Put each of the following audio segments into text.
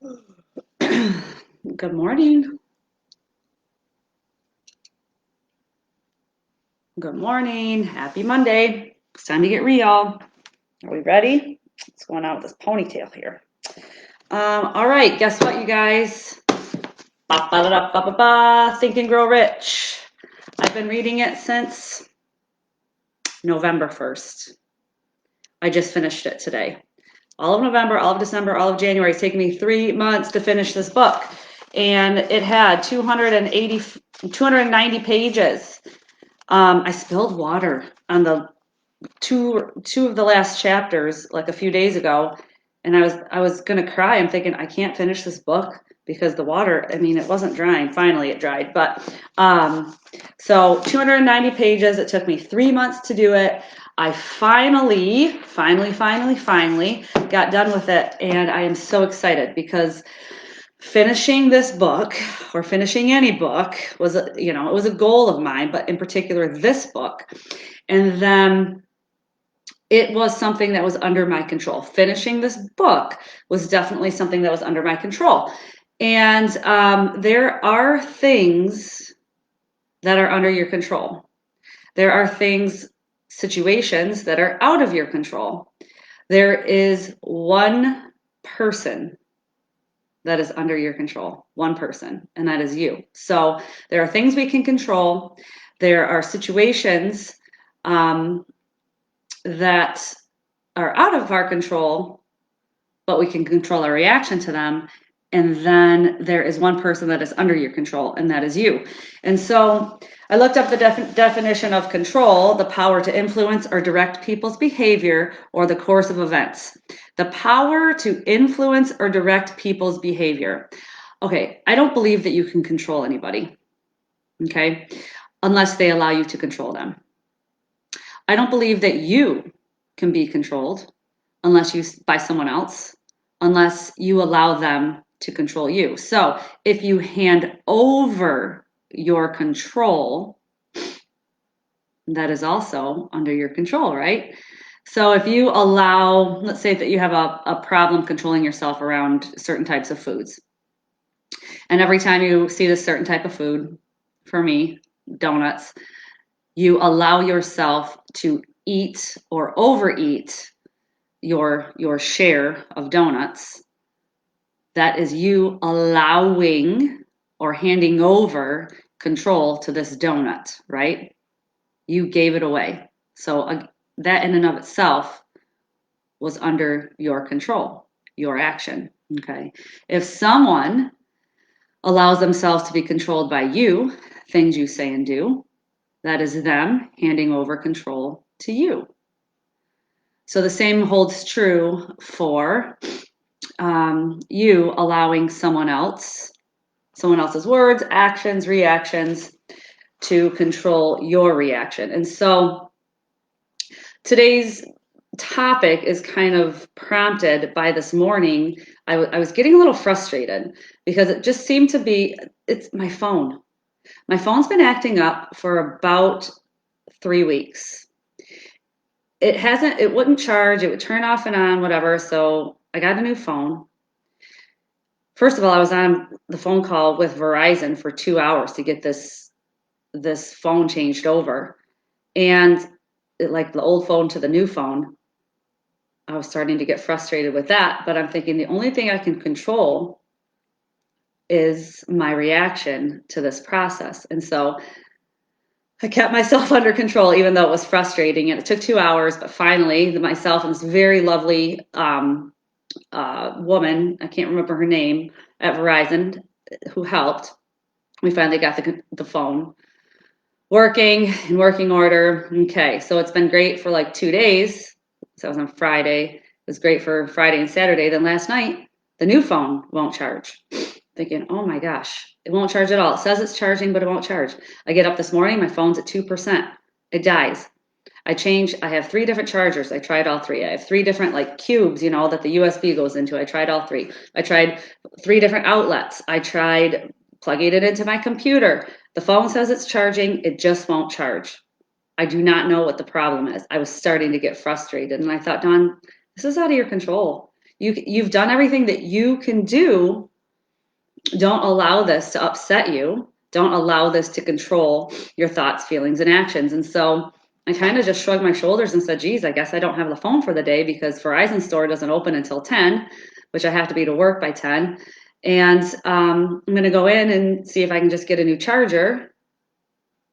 Good morning. Good morning. Happy Monday. It's time to get real. Are we ready? What's going on with this ponytail here? All right. Guess what, you guys? Ba-ba-da-da-ba-ba-ba. Think and Grow Rich. I've been reading it since November 1st. I just finished it today. All of November, all of December, all of January. It's taken me 3 months to finish this book. And it had 290 pages. I spilled water on the two of the last chapters like a few days ago, and I was gonna cry. I'm thinking I can't finish this book because the water, I mean, it wasn't drying. Finally it dried, but so 290 pages. It took me 3 months to do it. I finally got done with it, and I am so excited because finishing this book, or finishing any book, was it was a goal of mine, but in particular this book. And then it was something that was under my control. Finishing this book was definitely something that was under my control. And there are things that are under your control. There are things, situations that are out of your control. There is one person that is under your control, one person, and that is you. So there are things we can control. There are situations that are out of our control, but we can control our reaction to them. And then there is one person that is under your control, and that is you. And so I looked up the definition of control: the power to influence or direct people's behavior or the course of events. The power to influence or direct people's behavior. Okay, I don't believe that you can control anybody, okay, unless they allow you to control them. I don't believe that you can be controlled unless you by someone else, unless you allow them to control you. So if you hand over your control, that is also under your control, right? So if you allow, let's say that you have a problem controlling yourself around certain types of foods, and every time you see this certain type of food, for me, donuts, you allow yourself to eat or overeat your share of donuts. That is you allowing or handing over control to this donut, right? You gave it away. So that in and of itself was under your control, your action. Okay. If someone allows themselves to be controlled by you, things you say and do, that is them handing over control to you. So the same holds true for you allowing someone else's words, actions, reactions to control your reaction. And so today's topic is kind of prompted by this morning. I was getting a little frustrated because it just seemed to be, it's my phone. My phone's been acting up for about 3 weeks. It wouldn't charge, it would turn off and on, whatever. So I got a new phone. First of all, I was on the phone call with Verizon for 2 hours to get this phone changed over. And like the old phone to the new phone, I was starting to get frustrated with that. But I'm thinking the only thing I can control is my reaction to this process. And so I kept myself under control, even though it was frustrating. And it took 2 hours, but finally, myself and this very lovely woman, I can't remember her name, at Verizon, who helped. We finally got the phone working in working order. Okay, so it's been great for like 2 days. So it was on Friday. It was great for Friday and Saturday. Then last night, the new phone won't charge. Thinking, oh my gosh, it won't charge at all. It says it's charging, but it won't charge. I get up this morning, my phone's at 2%. It dies. I have 3 different chargers. I tried all 3. I have 3 different like cubes, that the USB goes into. I tried all 3. I tried 3 different outlets. I tried plugging it into my computer. The phone says it's charging. It just won't charge. I do not know what the problem is. I was starting to get frustrated, and I thought, Dawn, this is out of your control. You've done everything that you can do. Don't allow this to upset you. Don't allow this to control your thoughts, feelings, and actions. And so I kind of just shrugged my shoulders and said, geez, I guess I don't have the phone for the day because Verizon store doesn't open until 10, which I have to be to work by 10. And I'm going to go in and see if I can just get a new charger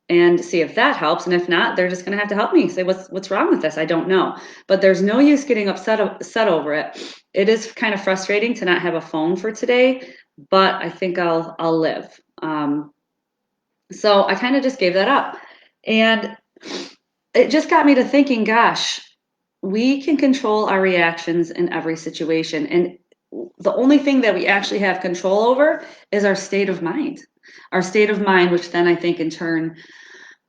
and see if that helps. And if not, they're just going to have to help me say, what's wrong with this? I don't know. But there's no use getting upset over it. It is kind of frustrating to not have a phone for today, but I think I'll live. So I kind of just gave that up. And it just got me to thinking, gosh, we can control our reactions in every situation. And the only thing that we actually have control over is our state of mind. Our state of mind, which then I think in turn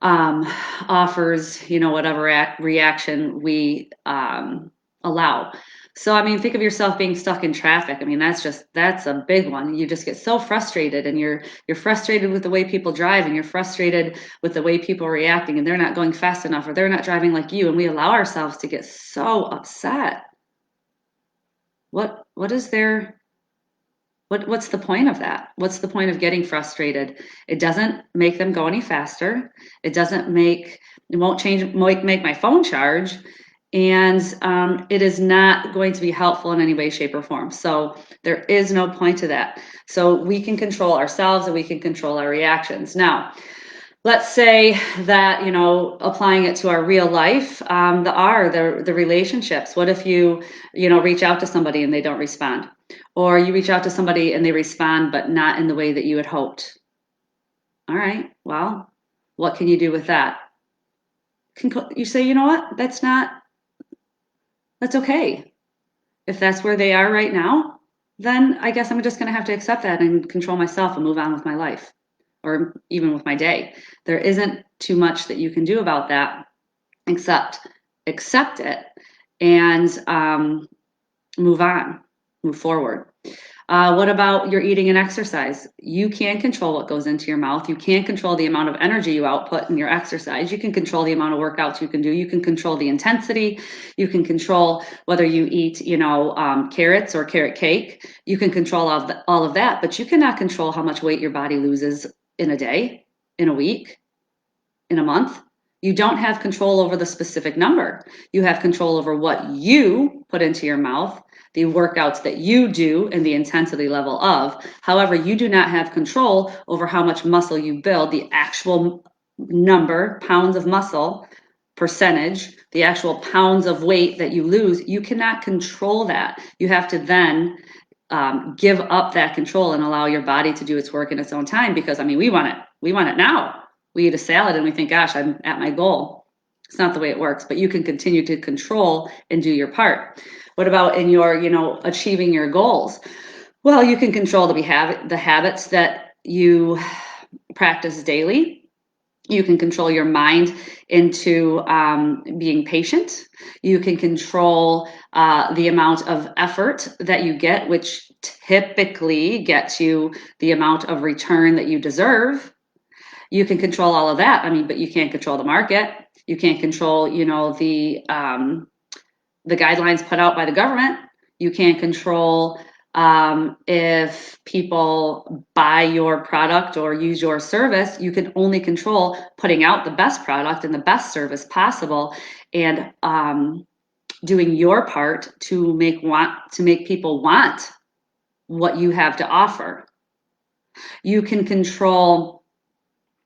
offers, whatever reaction we allow. So, I mean, think of yourself being stuck in traffic. I mean, that's a big one. You just get so frustrated, and you're frustrated with the way people drive, and you're frustrated with the way people are reacting, and they're not going fast enough, or they're not driving like you, and we allow ourselves to get so upset. What is there? What's the point of that? What's the point of getting frustrated? It doesn't make them go any faster. It won't make my phone charge. And it is not going to be helpful in any way, shape, or form. So there is no point to that. So we can control ourselves and we can control our reactions. Now, let's say that, applying it to our real life, the relationships. What if you reach out to somebody and they don't respond? Or you reach out to somebody and they respond, but not in the way that you had hoped. All right, well, what can you do with that? You say, you know what, that's okay. If that's where they are right now, then I guess I'm just going to have to accept that and control myself and move on with my life, or even with my day. There isn't too much that you can do about that except accept it and move on, move forward. What about your eating and exercise? You can control what goes into your mouth. You can't control the amount of energy you output in your exercise. You can control the amount of workouts you can do. You can control the intensity. You can control whether you eat, carrots or carrot cake. You can control all of that, but you cannot control how much weight your body loses in a day, in a week, in a month. You don't have control over the specific number. You have control over what you put into your mouth, the workouts that you do, and the intensity level of. However, you do not have control over how much muscle you build, the actual number, pounds of muscle, percentage, the actual pounds of weight that you lose. You cannot control that. You have to then give up that control and allow your body to do its work in its own time, because we want it. We want it now. We eat a salad and we think, gosh, I'm at my goal. It's not the way it works, but you can continue to control and do your part. What about in your, achieving your goals? Well, you can control the habits that you practice daily. You can control your mind into being patient. You can control the amount of effort that you get, which typically gets you the amount of return that you deserve. You can control all of that. But you can't control the market. You can't control, the guidelines put out by the government. You can't control if people buy your product or use your service. You can only control putting out the best product and the best service possible, and doing your part to make people want what you have to offer. You can control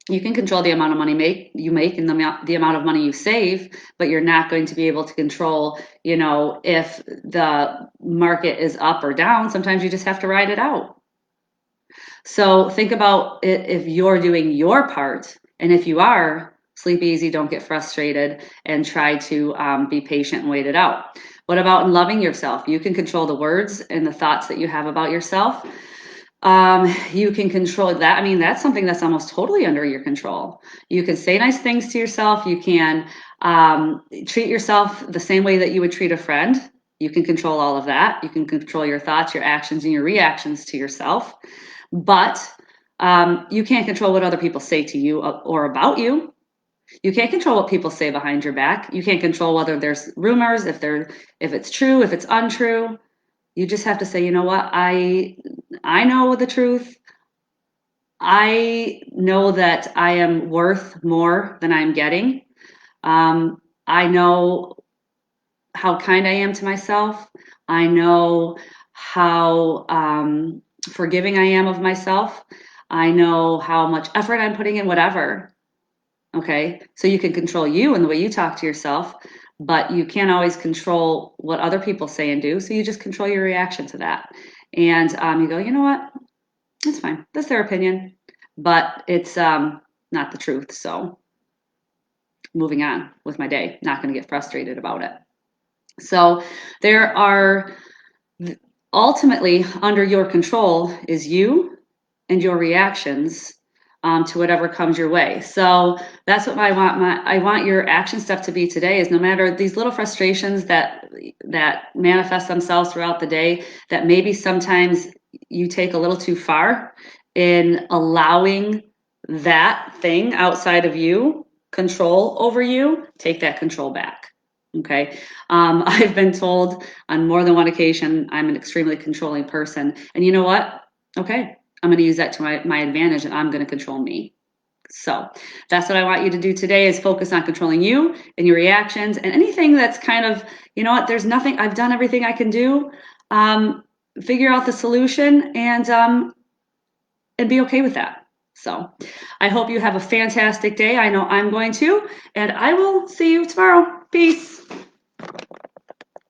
the amount of money you make and the amount of money you save, but you're not going to be able to control, if the market is up or down. Sometimes you just have to ride it out. So think about it if you're doing your part, and if you are, sleep easy, don't get frustrated, and try to be patient and wait it out. What about in loving yourself? You can control the words and the thoughts that you have about yourself. You can control that. That's something that's almost totally under your control. You can say nice things to yourself. You can treat yourself the same way that you would treat a friend. You can control all of that. You can control your thoughts, your actions, and your reactions to yourself. But you can't control what other people say to you or about you. You can't control what people say behind your back. You can't control whether there's rumors, if it's true, if it's untrue. You just have to say, you know what, I know the truth. I know that I am worth more than I'm getting. I know how kind I am to myself. I know how forgiving I am of myself. I know how much effort I'm putting in, whatever. Okay. So you can control you and the way you talk to yourself, but you can't always control what other people say and do. So you just control your reaction to that. And you go, you know what? It's fine. That's their opinion, but it's not the truth. So moving on with my day, not going to get frustrated about it. So there are ultimately under your control is you and your reactions to whatever comes your way. So that's what I want your action step to be today is no matter these little frustrations that manifest themselves throughout the day, that maybe sometimes you take a little too far in allowing that thing outside of you control over you, take that control back. Okay. I've been told on more than one occasion I'm an extremely controlling person. And you know what? Okay. I'm going to use that to my advantage and I'm going to control me. So that's what I want you to do today is focus on controlling you and your reactions and anything that's kind of, you know what, there's nothing, I've done everything I can do. Figure out the solution and be okay with that. So I hope you have a fantastic day. I know I'm going to, and I will see you tomorrow. Peace.